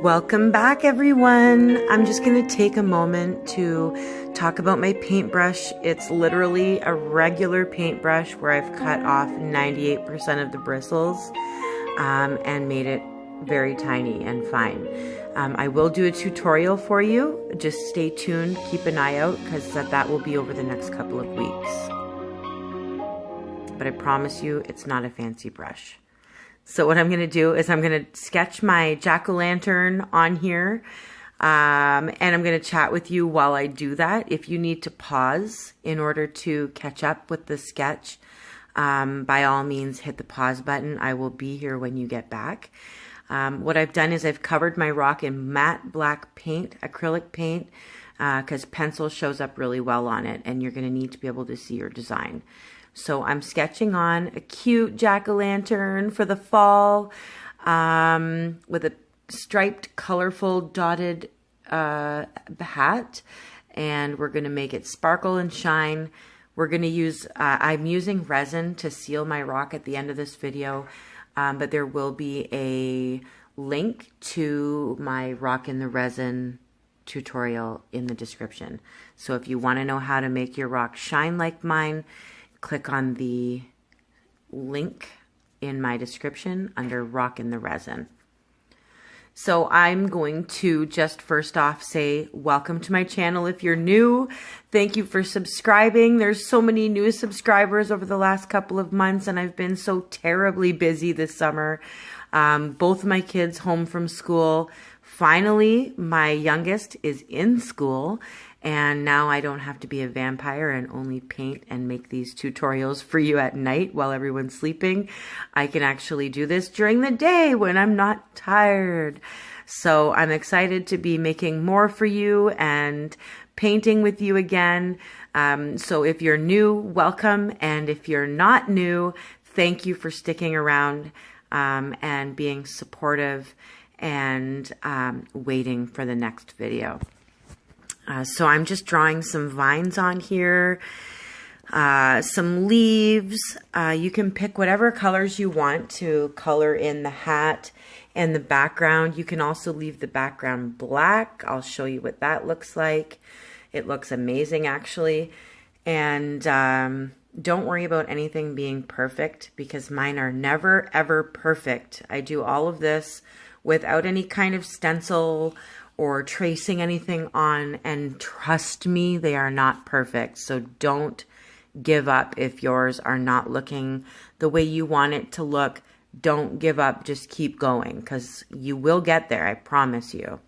Welcome back, everyone. I'm just going to take a moment to talk about my paintbrush. It's literally a regular paintbrush where I've cut off 98% of the bristles and made it very tiny and fine. I will do a tutorial for you. Just stay tuned, keep an eye out, because that will be over the next couple of weeks. But I promise you, it's not a fancy brush. So what I'm going to do is I'm going to sketch my jack-o'-lantern on here, and I'm going to chat with you while I do that. If you need to pause in order to catch up with the sketch, by all means hit the pause button. I will be here when you get back. What I've done is I've covered my rock in matte black paint, acrylic paint, because pencil shows up really well on it, and you're going to need to be able to see your design. So I'm sketching on a cute jack-o'-lantern for the fall with a striped, colorful, dotted hat. And we're going to make it sparkle and shine. We're going to use, I'm using resin to seal my rock at the end of this video. But there will be a link to my rock in the resin tutorial in the description. So if you want to know how to make your rock shine like mine, click on the link in my description under Rock in the Resin. So I'm going to just first off say welcome to my channel if you're new. Thank you for subscribing. There's so many new subscribers over the last couple of months, and I've been so terribly busy this summer. Both of my kids home from school. Finally, my youngest is in school, and now I don't have to be a vampire and only paint and make these tutorials for you at night while everyone's sleeping. I can actually do this during the day when I'm not tired. So I'm excited to be making more for you and painting with you again. So if you're new, welcome. And if you're not new, thank you for sticking around and being supportive and waiting for the next video. So I'm just drawing some vines on here, some leaves. You can pick whatever colors you want to color in the hat and the background. You can also leave the background black. I'll show you what that looks like. It looks amazing, actually. And don't worry about anything being perfect, because mine are never, ever perfect. I do all of this without any kind of stencil or tracing anything on, and trust me, they are not perfect. So don't give up if yours are not looking the way you want it to look. Don't give up, just keep going, because you will get there, I promise you.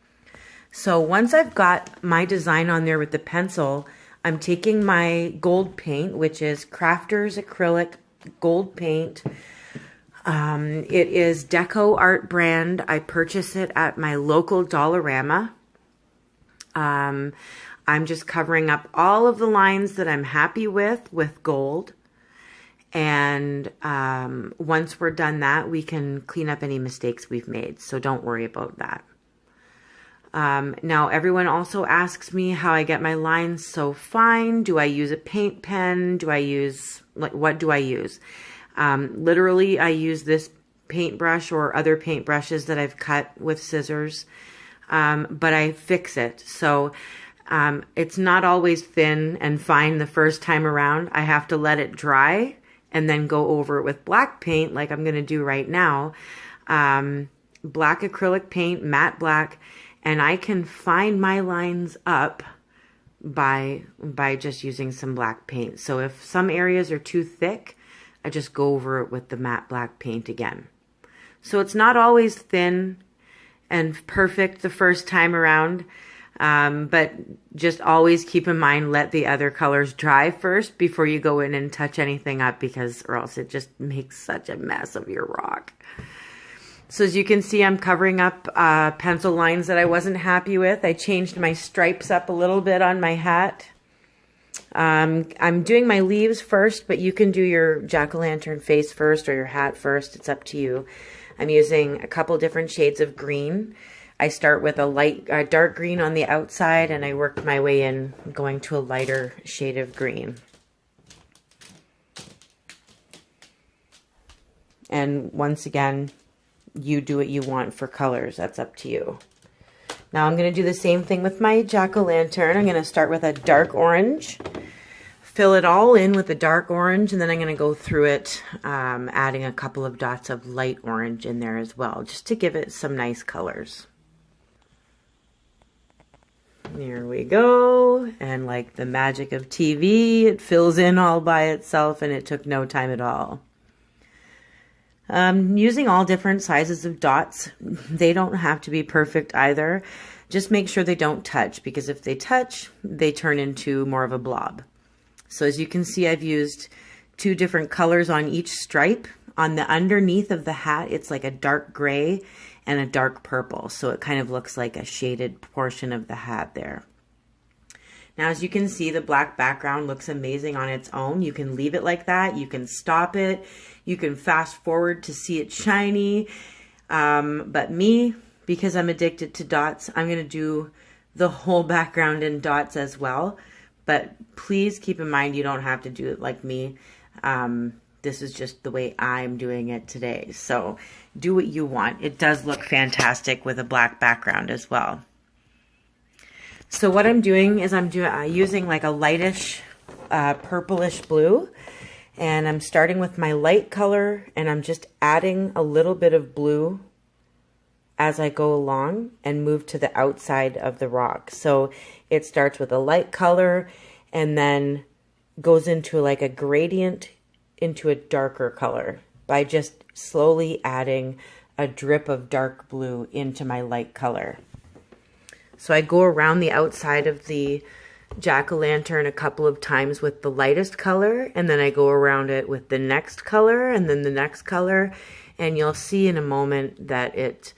So once I've got my design on there with the pencil, I'm taking my gold paint, which is Crafters Acrylic Gold Paint. It is Deco Art brand. I purchased it at my local Dollarama. I'm just covering up all of the lines that I'm happy with gold. And once we're done that, we can clean up any mistakes we've made. So don't worry about that. Now, everyone also asks me how I get my lines so fine. Do I use a paint pen? Do I use, what do I use? Literally, I use this paintbrush or other paintbrushes that I've cut with scissors, but I fix it. So it's not always thin and fine the first time around. I have to let it dry and then go over it with black paint like I'm going to do right now. Black acrylic paint, matte black, and I can fine my lines up by just using some black paint. So if some areas are too thick, I just go over it with the matte black paint again. So it's not always thin and perfect the first time around, but just always keep in mind, let the other colors dry first before you go in and touch anything up, because or else it just makes such a mess of your rock. So as you can see, I'm covering up pencil lines that I wasn't happy with. I changed my stripes up a little bit on my hat. I'm doing my leaves first, but you can do your jack-o'-lantern face first or your hat first. It's up to you. I'm using a couple different shades of green. I start with a dark green on the outside, and I work my way in, going to a lighter shade of green. And once again, you do what you want for colors. That's up to you. Now I'm going to do the same thing with my jack-o'-lantern. I'm going to start with a dark orange, fill it all in with the dark orange, and then I'm going to go through it, adding a couple of dots of light orange in there as well, just to give it some nice colors. There we go, and like the magic of TV, it fills in all by itself, and it took no time at all. Using all different sizes of dots. They don't have to be perfect either. Just make sure they don't touch, because if they touch, they turn into more of a blob. So as you can see, I've used 2 different colors on each stripe. On the underneath of the hat, it's like a dark gray and a dark purple. So it kind of looks like a shaded portion of the hat there. Now, as you can see, the black background looks amazing on its own. You can leave it like that. You can stop it. You can fast forward to see it shiny. But me, because I'm addicted to dots, I'm going to do the whole background in dots as well. But please keep in mind, you don't have to do it like me. This is just the way I'm doing it today. So do what you want. It does look fantastic with a black background as well. So what I'm doing is I'm using like a lightish purplish blue, and I'm starting with my light color, and I'm just adding a little bit of blue as I go along and move to the outside of the rock. So it starts with a light color and then goes into like a gradient into a darker color by just slowly adding a drip of dark blue into my light color. So I go around the outside of the jack-o'-lantern a couple of times with the lightest color, and then I go around it with the next color and then the next color, and you'll see in a moment that it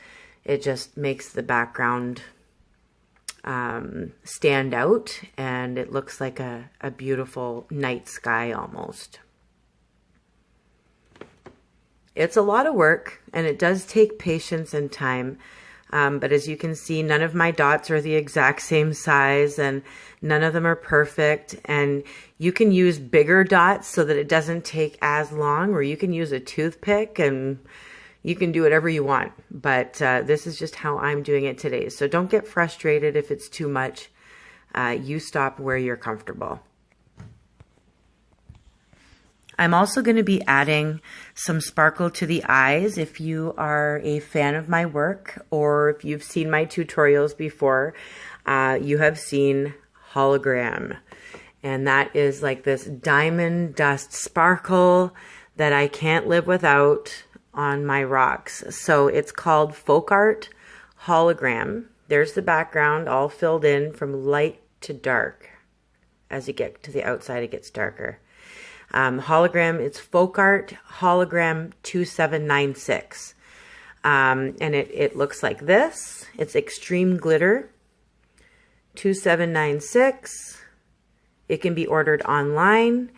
just makes the background stand out, and it looks like a beautiful night sky almost. It's a lot of work, and it does take patience and time. But as you can see, none of my dots are the exact same size, and none of them are perfect. And you can use bigger dots so that it doesn't take as long, or you can use a toothpick, and you can do whatever you want. But this is just how I'm doing it today. So don't get frustrated if it's too much. You stop where you're comfortable. I'm also going to be adding some sparkle to the eyes. If you are a fan of my work, or if you've seen my tutorials before, you have seen hologram. And that is like this diamond dust sparkle that I can't live without on my rocks. So it's called Folk Art Hologram. There's the background all filled in from light to dark. As you get to the outside, it gets darker. Hologram, it's Folk Art Hologram 2796. And it looks like this. It's Extreme Glitter 2796. It can be ordered online,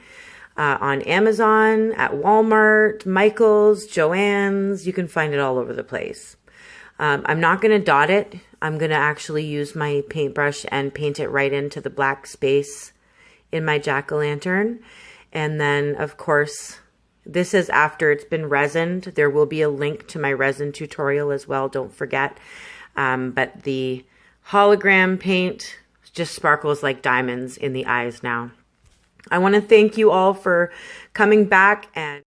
on Amazon, at Walmart, Michael's, Joann's. You can find it all over the place. I'm not going to dot it. I'm going to actually use my paintbrush and paint it right into the black space in my jack-o'-lantern. And then, of course, this is after it's been resined. There will be a link to my resin tutorial as well, don't forget. But the hologram paint just sparkles like diamonds in the eyes now. I want to thank you all for coming back and